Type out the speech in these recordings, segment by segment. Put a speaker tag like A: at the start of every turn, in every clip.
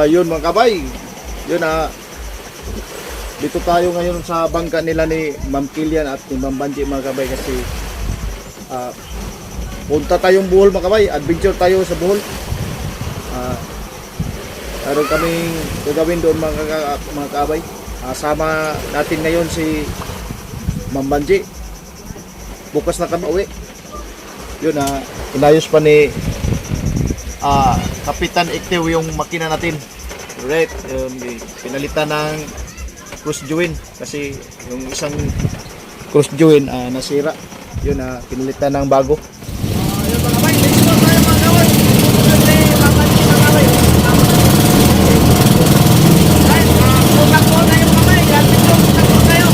A: Yun mga kabay, yun dito tayo ngayon sa bangka nila ni Ma'am Kilian at ni Ma'am Banji mga kabay kasi punta tayong Bohol mga kabay, adventure tayo sa Bohol. Meron kaming gagawin doon mga kabay. Sama natin ngayon si Ma'am Banji. Bukas na kami uwi. Yun inayos pa ni Kapitan Iktew yung makina natin. Right, pinalitan ng cross joint kasi yung isang cross joint nasira. Yun pinalitan ng bago.
B: Yun mga kabay, let's go tayo mga kabay. Mga kabay. Guys, contact po tayo mga kabay. Gamit nyo, contact po tayo.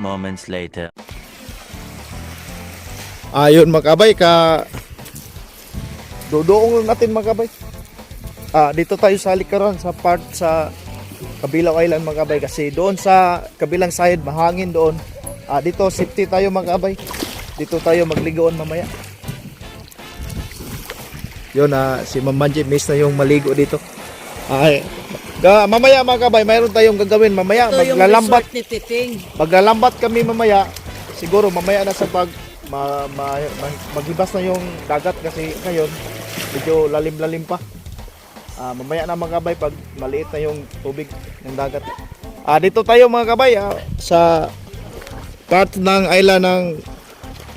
C: Moments later.
A: Ayun mga kabay, doon natin mga kabay. Dito tayo sa likaran sa part sa Kabilaw Island mga kabay kasi doon sa kabilang side mahangin doon. Dito safety tayo mga kabay. Dito tayo magligoon mamaya. Yun si Ma'am Banji miss na yung maligo dito. Mamaya mga kabay, mayroon tayong gagawin mamaya. Maglalambat ni Titing. Maglalambat kami mamaya. Siguro mamaya na sa maghibas na yung dagat kasi ngayon medyo lalim-lalim pa. Mamaya na mga kabay pag maliit na yung tubig ng dagat. Dito tayo mga kabay sa part ng island ng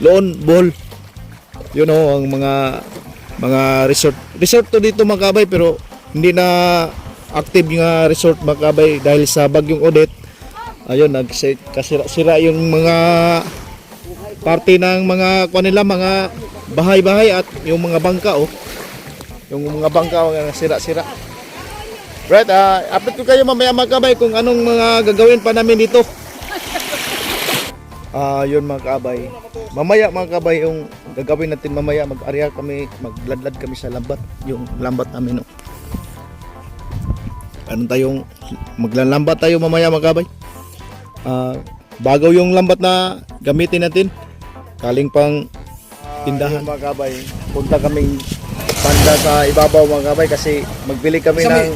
A: Loon, Bohol. You know, ang mga resort to dito mga kabay pero hindi na active nga resort mga kabay dahil sa bagyong Odette. Ayun, nagkasira-sira yung mga parte ng mga kanila, mga bahay-bahay at yung mga bangka yung mga bangka sira-sira. Right, update ko kayo mamaya mga kabay kung anong mga gagawin pa namin dito. Yun mga kabay. Mamaya mga kabay yung gagawin natin mamaya, mag-area kami, magladlad kami sa lambat, yung lambat namin maglalambat tayo mamaya mga kabay. Bago yung lambat na gamitin natin kaling pang tindahan mga kabay. Punta kaming banda sa ibabaw mga kabay kasi magbili kami ng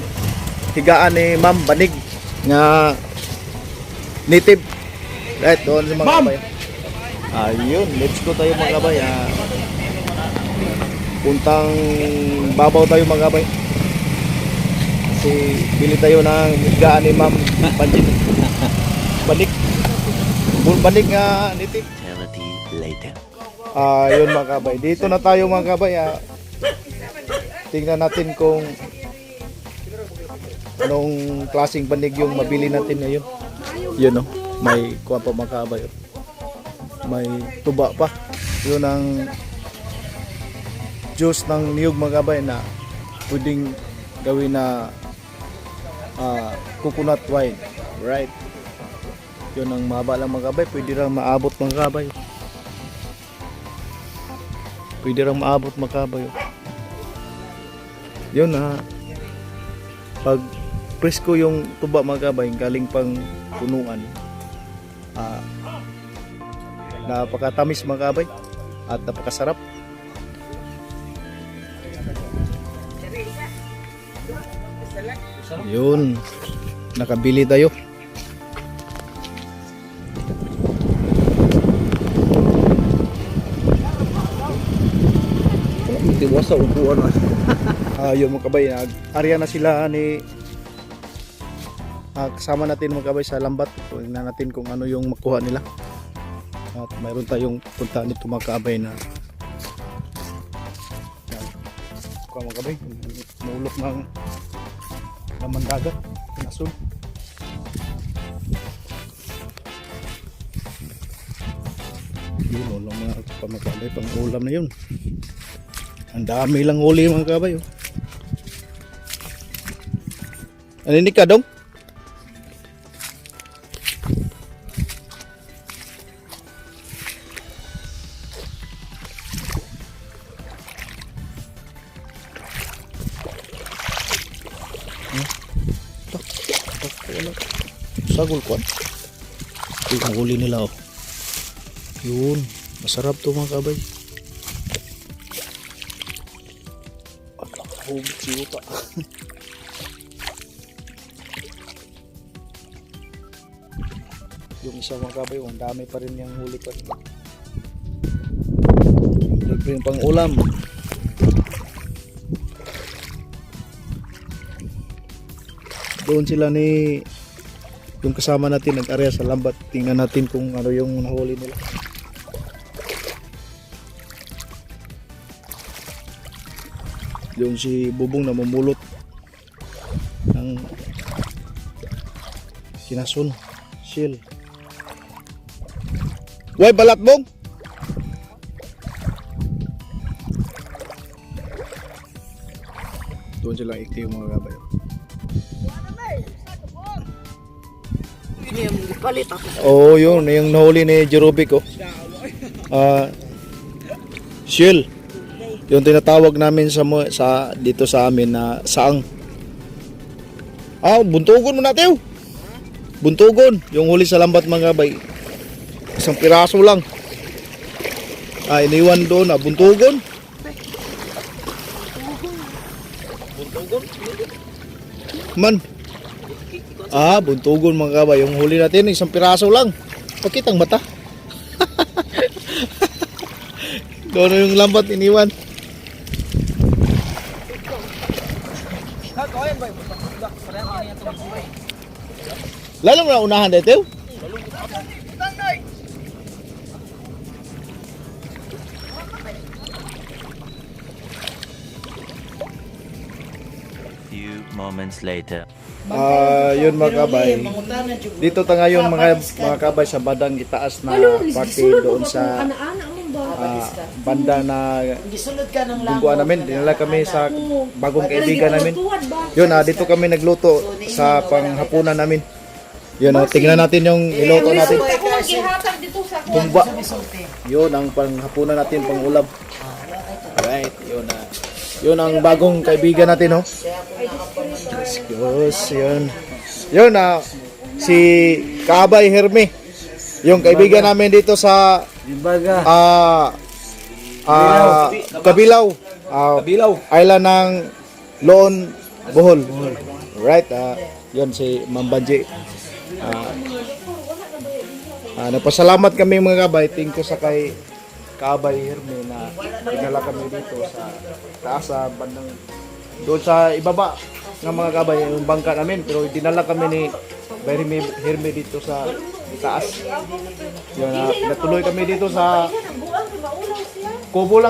A: higaan ni Ma'am Banig nga native. Right, doon mga kabay. Ayun, let's go tayo mga kabay. Puntang babaw tayo mga kabay. Kasi bili tayo ng higaan ni Ma'am Banji. Banig nga native.
C: Eternity later.
A: Yun mga kabay. Dito na tayo mga kabay. Tingnan natin kung anong klaseng banig yung mabili natin ngayon. Yun may kuha pa mga kabay. May tuba pa. Yun ang juice ng niyog mga kabay na pwedeng gawin na coconut wine, right? Yun ang mahaba lang mga kabay, pwede lang maabot mga kabay. Pwede lang maabot mga kabay. Yun pag presko yung tuba mga kabay, galing pang punuan. Napakatamis mga kabay at napakasarap. Yun, nakabili tayo. Tiwas sa upuan. Yun mga kabay, area na sila ni kasama natin mga kabay sa lambat. Tingnan natin kung ano yung makuha nila. At mayroon tayong punta nito mga kabay na mga kabay, mulok ng laman dagat, nasun. Yun, lang mga pamakabay, pang ulam na yun. Ang dami lang huli mga kabay. Ano ini ka dong? Sagol ko. Ito yung huli nila oh. Yun, masarap to mga kabay. Hubit si Uta. Yung isa mga kabay, ang dami pa rin yung huli pa rin. Libre yung pang ulam. Doon sila ni yung kasama natin nag-area sa lambat. Tingnan natin kung ano yung nahuli nila. Yung si Bubong na mamulot ng kinasun shell. Way balat bong. Doon sila ikti yung mga gabay. Oh, yun yung nahuli ni Jerobic oh. Shell. Yung tinatawag namin sa dito sa amin na saang. Buntugon mo natin. Buntugon, yung huli sa lambat mga bay. Isang piraso lang. Iniwan doon buntugon. Buntugon. Man. Buntugon mga kabay. Yung huli natin isang piraso lang. Pakitang mata. Doon yung lambat iniwan. Lalo mo na unahan dito?
C: Few moments later.
A: Yun mga kabay. Dito ta ngayon mga kabay sa badang itaas na party doon sa banda na bungkuan namin. Dinala kami sa bagong kaibigan namin. Yun, dito kami nagluto sa panghapunan namin. Yun, tingnan natin yung niluto natin. Tumba. Yun ang panghapunan natin, pangulam. Alright, yun yun ang bagong kaibigan natin, oh. Diyos, yun. Yun, si Kabay Herme. Yung kaibigan namin dito sa Kabilaw. Island ng Loon, Bohol. Right, yun si Mambanji. Nagpasalamat kami mga kabay. Thank you sa kay Kabay Herme na dinala kami dito sa taas sa bandang doon sa ibaba ng mga kabay yung bangka namin, pero dinala kami ni Herme dito sa taas. Yun, natuloy kami dito sa Kubo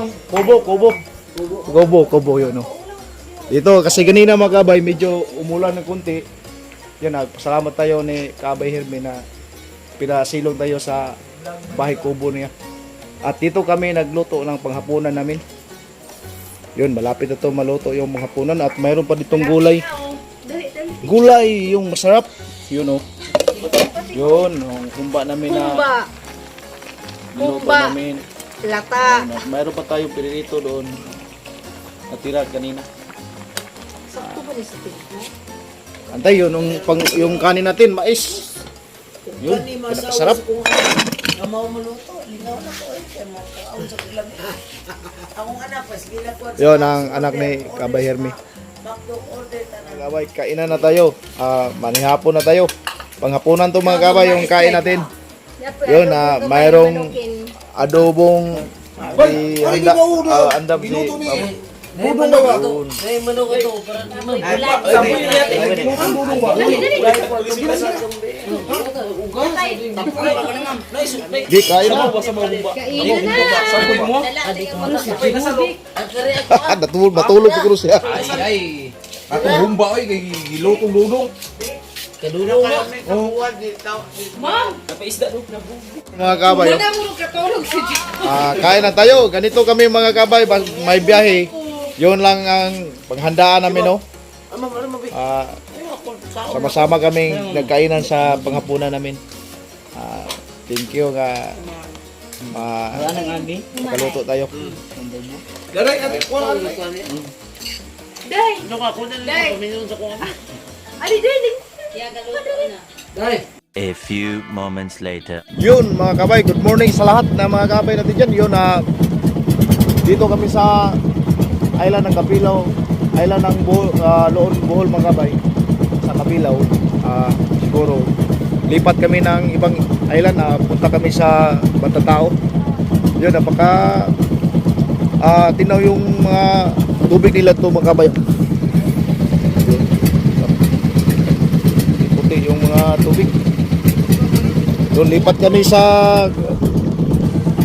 A: yun, no. Dito kasi ganina mga kabay medyo umulan ng kunti. Yan, salamat tayo ni Kabay Herme na pinasilong tayo sa bahay kubo niya. At dito kami nagluto ng panghapunan namin. Yun, malapit na ito maluto yung mga hapunan. At mayroon pa ditong gulay. Gulay, yung masarap. Yun, oh. Yun, yung kumba namin na niluto namin.
B: Lata.
A: Yun, mayroon pa tayong piririto doon. Natira kanina. Antay, yun, yung kanin natin, mais. Yun, pinakasarap. Yun ang anak ni Kabay Herme. Kabay, kainan na tayo. Manihapon na tayo. Panghapunan to mga kabay yung kain natin. Yun, mayroong adobong andam si
B: Budong ba? Ay, manok ito. Sabi niya natin. Budong ba?
A: Di, kain na.
B: Sabi mo?
A: Matulog siguro siya.
D: Ay, atong humba oy kay gilutong dudong.
B: Kadulong na.
A: Mga kabay. Kain na tayo. Ganito kami mga kabay. May biyahe. Yun lang ang paghandaan namin, no? Sama-sama kaming nagkainan sa panghapunan namin. Thank you nga makaluto tayo.
D: Garay ate ko na.
E: Day! Ali, Day!
C: A few moments later.
A: Yun mga kabay, good morning sa lahat na mga kabay natin dyan. Yun, dito kami sa island ng Kapilaw, island ng Loon, Bohol mga kabay. Sa Kapilaw, siguro lipat kami ng ibang island, punta kami sa Bantatao. Yun, napaka tinaw yung mga tubig nila to mga kabay. Puti yung mga tubig. Doon lipat kami sa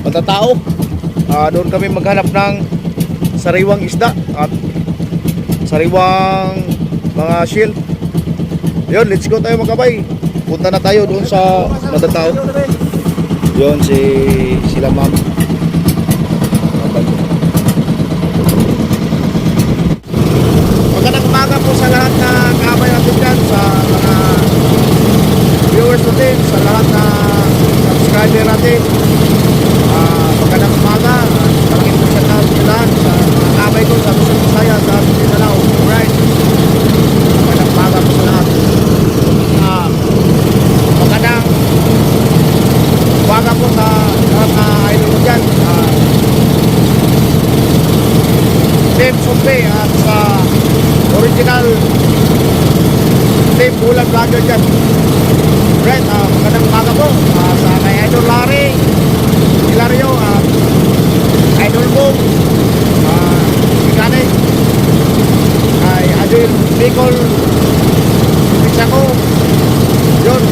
A: Bantatao. Doon kami maghanap ng sariwang isda at sariwang mga shell. Yun, let's go tayo mga kabay. Punta na tayo doon sa Bantatao. Yun, sila ma'am. Magandang umaga po sa lahat na kabay natin dyan, sa mga viewers natin, sa lahat na subscriber natin. Magandang umaga, malaking po sa lahat sa mga kabay ko sa Luzon, Visayas, sa Mindanao. Alright, magandang umaga po sa lahat. Magandang umaga po sa lahat na idol ko dyan. Team Sumpe at sa original Team Bulan Vlogger dyan. Right, magandang umaga po sa kay Idol Larry, Hilario, Idol Boom, Mechanic, kay Adil Bicol, Pinsako. Yun,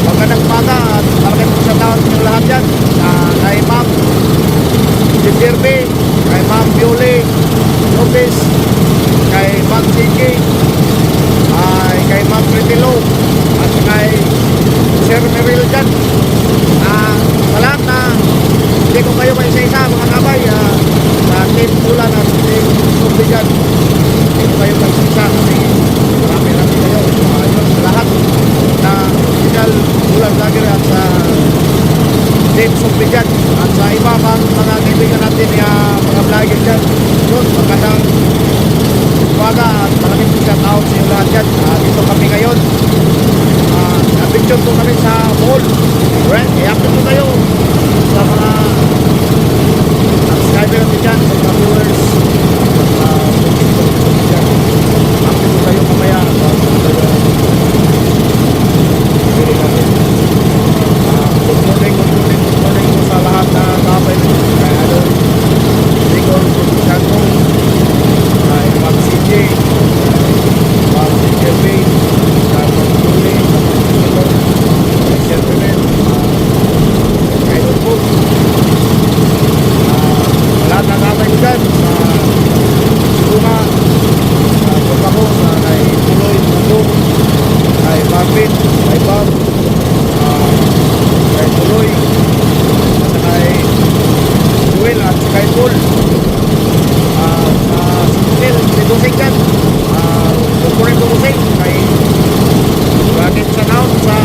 A: magandang umaga at malaking po sa taon yung lahat dyan. Kay Ma'am Jim, kay Ma'am Viole Lopez, kay Ma'am Chiki, kay Ma'am Pretilo, at kay Sir Meril dyan. Sa lahat na hindi ko kayo may isa-isa mga kabay, sa Team Bulan at Team Sumbi dyan, hindi ko kayo may isa-isa kasi marami kayo. Yun, sa lahat na original Bulan Vlogger at sa Team Sumbi dyan, at sa iba pang mga kaibigan natin mga vlogger dyan. Yun, magandang umaga at malaking po shout out sa inyo lahat dyan. Dito kami ngayon, na-picture po kami sa mall. Right, i-update po kayo sa mga subscriber natin dyan, sa mga viewers. Update po kayo mamaya. Good morning po sa lahat na kapay kay Adol Bicol, Santo, kay Ma'am CJ, Ma'am CJ, kay Ma'am Tuli, kay Sir Pimen, kay Idol Boom, lahat na kapay ko dyan sa Luma, sa Pagkako, sa kay Tuloy, Bugong, kay Marvin, kay Bob, kay Tuloy, at kay Joel at kay Paul, sa Sinil, si Dusing dyan, Kukurin Dusing, kay Bakit sa Naon sa